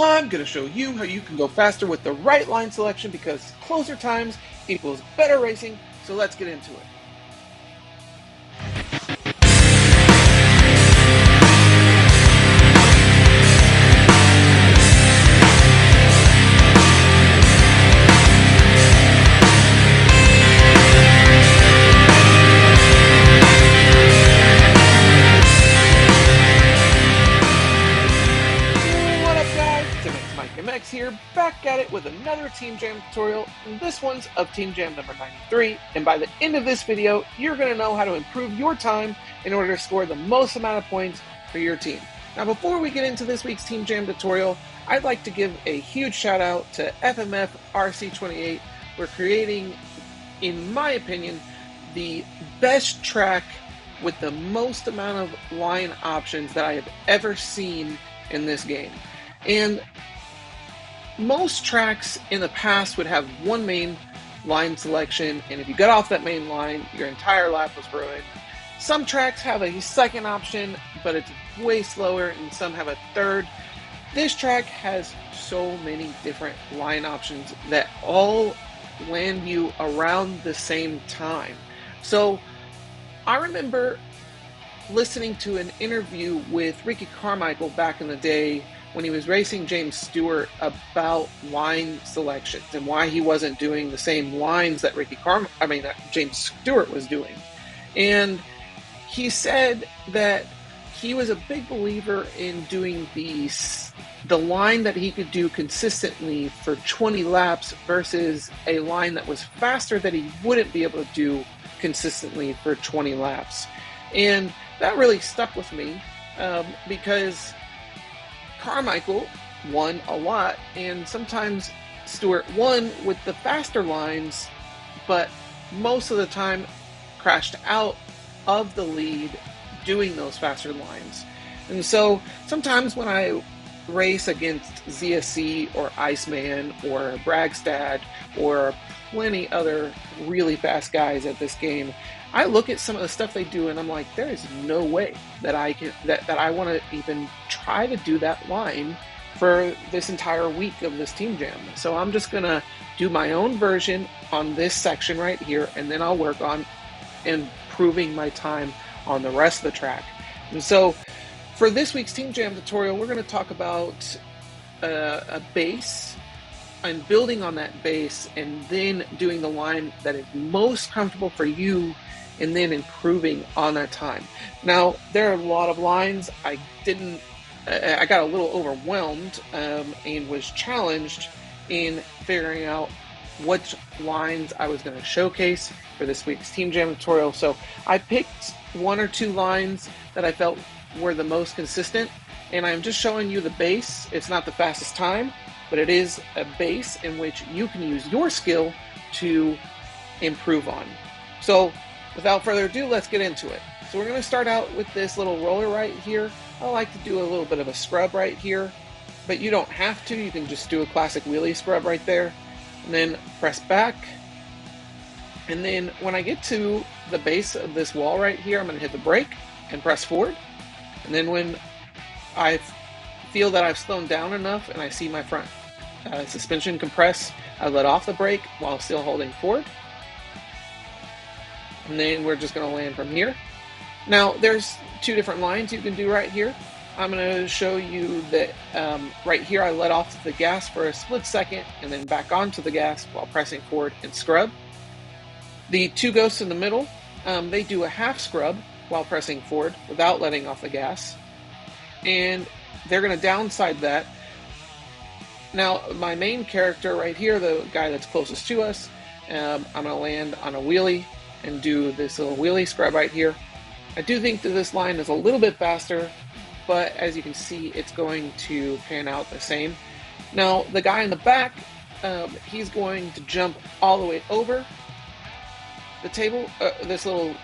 I'm going to show you how you can go faster with the right line selection because closer times equals better racing, so let's get into it. What up guys, it's MXMiKEMX here, back at it with another Team Jam tutorial, and this one's of Team Jam number 93, and by the end of this video, you're going to know how to improve your time in order to score the most amount of points for your team. Now before we get into this week's Team Jam tutorial, I'd like to give a huge shout out to FMF RC28 for creating, in my opinion, the best track with the most amount of line options that I have ever seen in this game. And most tracks in the past would have one main line selection, and if you got off that main line, your entire lap was ruined. Some tracks have a second option, but it's way slower, and some have a third. This track has so many different line options that all land you around the same time. So I remember listening to an interview with Ricky Carmichael back in the day when he was racing James Stewart about line selections and why he wasn't doing the same lines that James Stewart was doing. And he said that he was a big believer in doing the line that he could do consistently for 20 laps versus a line that was faster that he wouldn't be able to do consistently for 20 laps. And that really stuck with me because Carmichael won a lot, and sometimes Stewart won with the faster lines, but most of the time crashed out of the lead doing those faster lines. And so sometimes when I race against ZSC or Iceman or Bragstad or plenty other really fast guys at this game, I look at some of the stuff they do and I'm like, there is no way that I want to even try to do that line for this entire week of this Team Jam. So I'm just gonna do my own version on this section right here, and then I'll work on improving my time on the rest of the track. And so for this week's Team Jam tutorial, we're going to talk about a base and building on that base, and then doing the line that is most comfortable for you, and then improving on that time. Now, there are a lot of lines. I got a little overwhelmed and was challenged in figuring out which lines I was going to showcase for this week's Team Jam tutorial. So I picked one or two lines that I felt were the most consistent, and I'm just showing you the base. It's not the fastest time, but it is a base in which you can use your skill to improve on. So without further ado, let's get into it. So we're going to start out with this little roller right here. I like to do a little bit of a scrub right here, but you don't have to. You can just do a classic wheelie scrub right there, and then press back. And then when I get to the base of this wall right here, I'm going to hit the brake and press forward. And then when I feel that I've slowed down enough and I see my front suspension compress, I let off the brake while still holding forward. And then we're just going to land from here. Now there's two different lines you can do right here. I'm going to show you that right here I let off the gas for a split second and then back onto the gas while pressing forward and scrub. The two ghosts in the middle, they do a half scrub while pressing forward without letting off the gas. And they're going to downside that. Now, my main character right here, the guy that's closest to us, I'm going to land on a wheelie and do this little wheelie scrub right here. I do think that this line is a little bit faster, but as you can see, it's going to pan out the same. Now, the guy in the back, he's going to jump all the way over the table, this little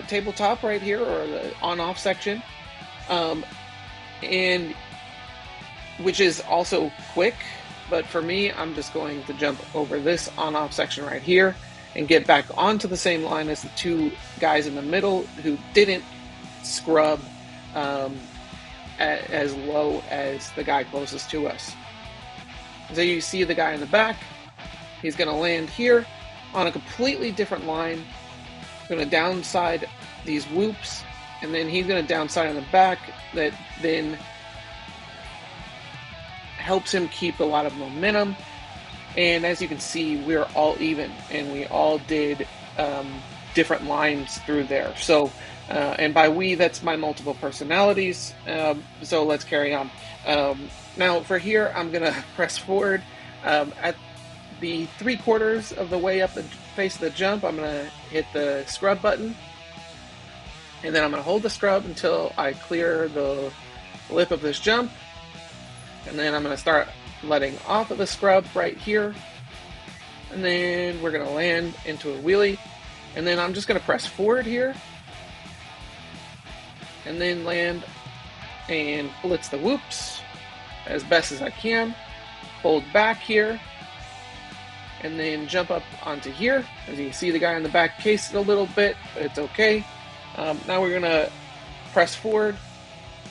tabletop right here, or the on-off section, and which is also quick, but for me, I'm just going to jump over this on-off section right here and get back onto the same line as the two guys in the middle who didn't scrub as low as the guy closest to us. So you see the guy in the back, he's going to land here on a completely different line, going to downside these whoops, and then he's going to downside on the back. That then helps him keep a lot of momentum. And as you can see, we're all even, and we all did different lines through there. So, and by we, that's my multiple personalities. So let's carry on. Now for here, I'm gonna press forward. At the 3/4 of the way up the face of the jump, I'm gonna hit the scrub button. And then I'm gonna hold the scrub until I clear the lip of this jump. And then I'm gonna start letting off of the scrub right here. And then we're gonna land into a wheelie. And then I'm just gonna press forward here. And then land and blitz the whoops as best as I can. Hold back here. And then jump up onto here. As you can see, the guy in the back cased it a little bit, but it's okay. Now we're gonna press forward,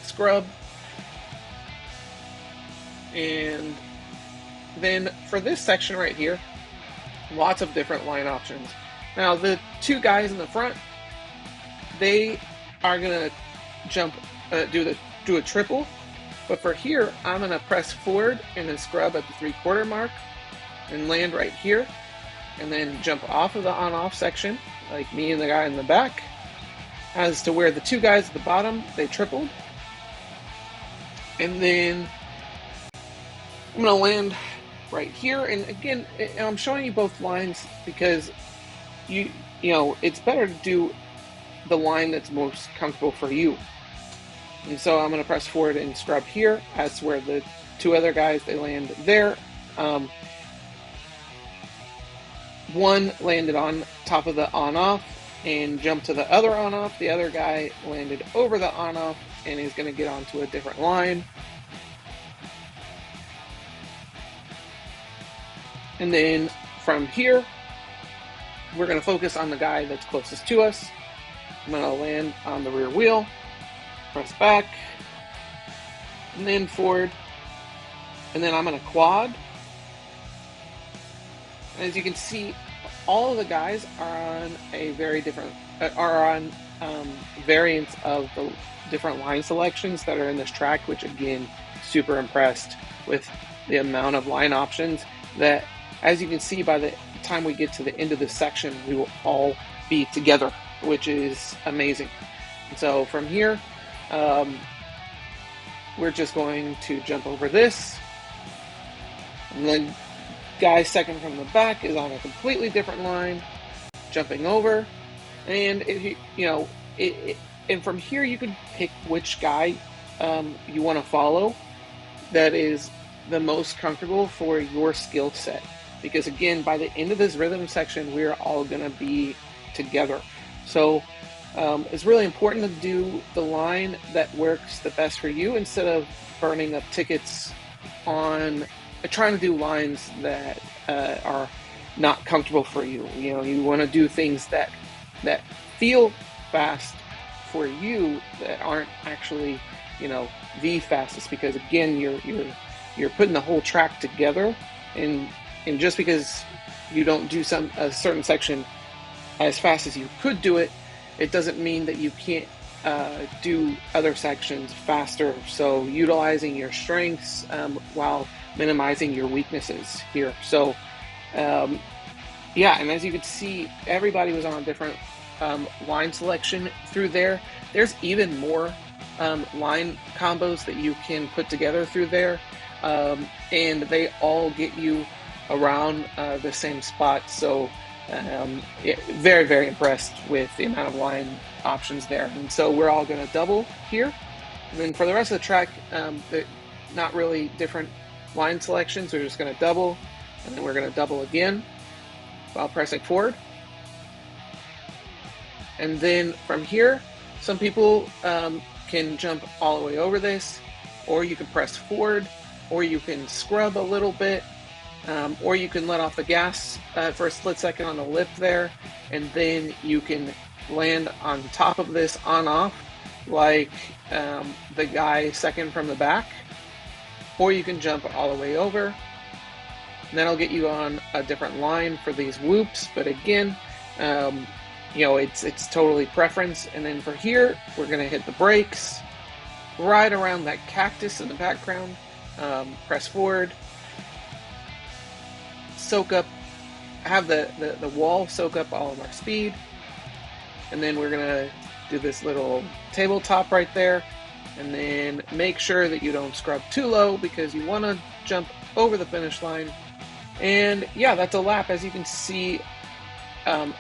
scrub, and then for this section right here, lots of different line options. Now the two guys in the front, they are gonna jump, do a triple, but for here, I'm gonna press forward and then scrub at the 3/4 mark and land right here, and then jump off of the on-off section, like me and the guy in the back, as to where the two guys at the bottom, they tripled. And then I'm gonna land right here, and again, I'm showing you both lines because you know it's better to do the line that's most comfortable for you. And so I'm gonna press forward and scrub here. That's where the two other guys, they land there. One landed on top of the on-off and jumped to the other on-off. The other guy landed over the on-off and is gonna get onto a different line. And then from here, we're going to focus on the guy that's closest to us. I'm going to land on the rear wheel, press back, and then forward. And then I'm going to quad. And as you can see, all of the guys are on a very different, variants of the different line selections that are in this track, which again, super impressed with the amount of line options that, as you can see, by the time we get to the end of this section, we will all be together, which is amazing. And so from here, we're just going to jump over this. And then guy second from the back is on a completely different line, jumping over. And and from here you can pick which guy you want to follow that is the most comfortable for your skill set. Because again, by the end of this rhythm section, we're all gonna be together. So it's really important to do the line that works the best for you instead of burning up tickets on trying to do lines that are not comfortable for you. You know, you want to do things that feel fast for you that aren't actually, the fastest. Because again, you're putting the whole track together, and just because you don't do a certain section as fast as you could do it, it doesn't mean that you can't do other sections faster. So utilizing your strengths while minimizing your weaknesses here. So and as you can see, everybody was on a different line selection through there. There's even more line combos that you can put together through there, and they all get you around the same spot. So very, very impressed with the amount of line options there. And so we're all going to double here. And then for the rest of the track, not really different line selections. We're just going to double, and then we're going to double again while pressing forward. And then from here, some people can jump all the way over this, or you can press forward, or you can scrub a little bit, or you can let off the gas for a split second on the lip there, and then you can land on top of this on-off like the guy second from the back, or you can jump all the way over, and that'll get you on a different line for these whoops. But again, it's totally preference. And then for here, we're gonna hit the brakes right around that cactus in the background. Press forward, soak up, have the wall soak up all of our speed, and then we're gonna do this little tabletop right there, and then make sure that you don't scrub too low because you want to jump over the finish line. And yeah, that's a lap. As you can see,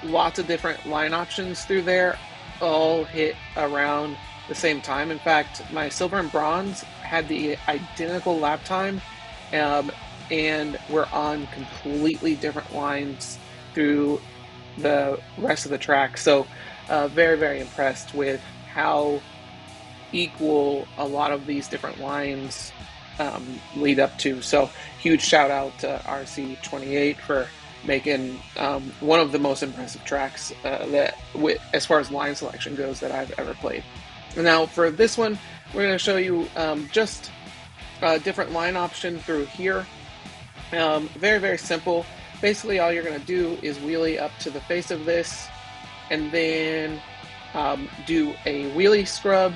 lots of different line options through there, all hit around the same time. In fact, my silver and bronze had the identical lap time, and we're on completely different lines through the rest of the track. So very, very impressed with how equal a lot of these different lines lead up to. So huge shout out to RC28 for making one of the most impressive tracks as far as line selection goes that I've ever played. Now for this one, we're going to show you just a different line option through here. Very, very simple. Basically all you're going to do is wheelie up to the face of this, and then do a wheelie scrub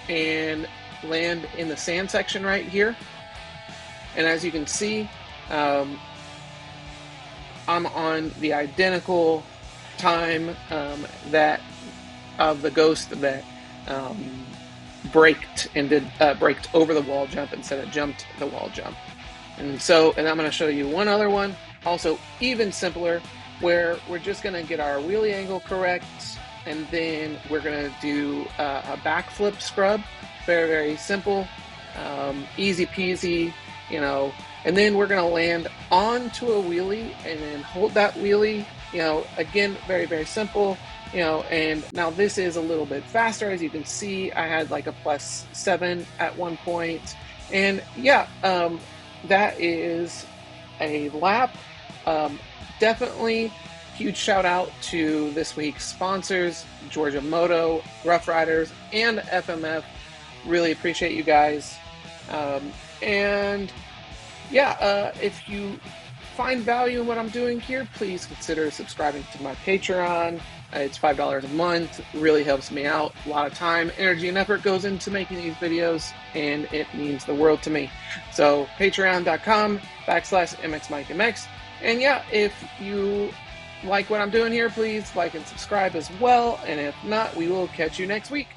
and land in the sand section right here. And as you can see, I'm on the identical time that of the Ghost that braked over the wall jump instead of jumped the wall jump. And I'm going to show you one other one, also even simpler, where we're just going to get our wheelie angle correct, and then we're going to do a backflip scrub. Very, very simple, easy peasy, and then we're going to land onto a wheelie and then hold that wheelie, again, very, very simple, and now this is a little bit faster. As you can see, I had like a +7 at one point, and yeah, that is a lap. Definitely huge shout out to this week's sponsors, Georgia Moto, Rough Riders, and FMF. Really appreciate you guys. And yeah, if you find value in what I'm doing here, please consider subscribing to my Patreon. It's $5 a month. Really helps me out. A lot of time, energy, and effort goes into making these videos, and it means the world to me. So patreon.com/MXMiKEMX. And yeah, if you like what I'm doing here, please like and subscribe as well. And if not, we will catch you next week.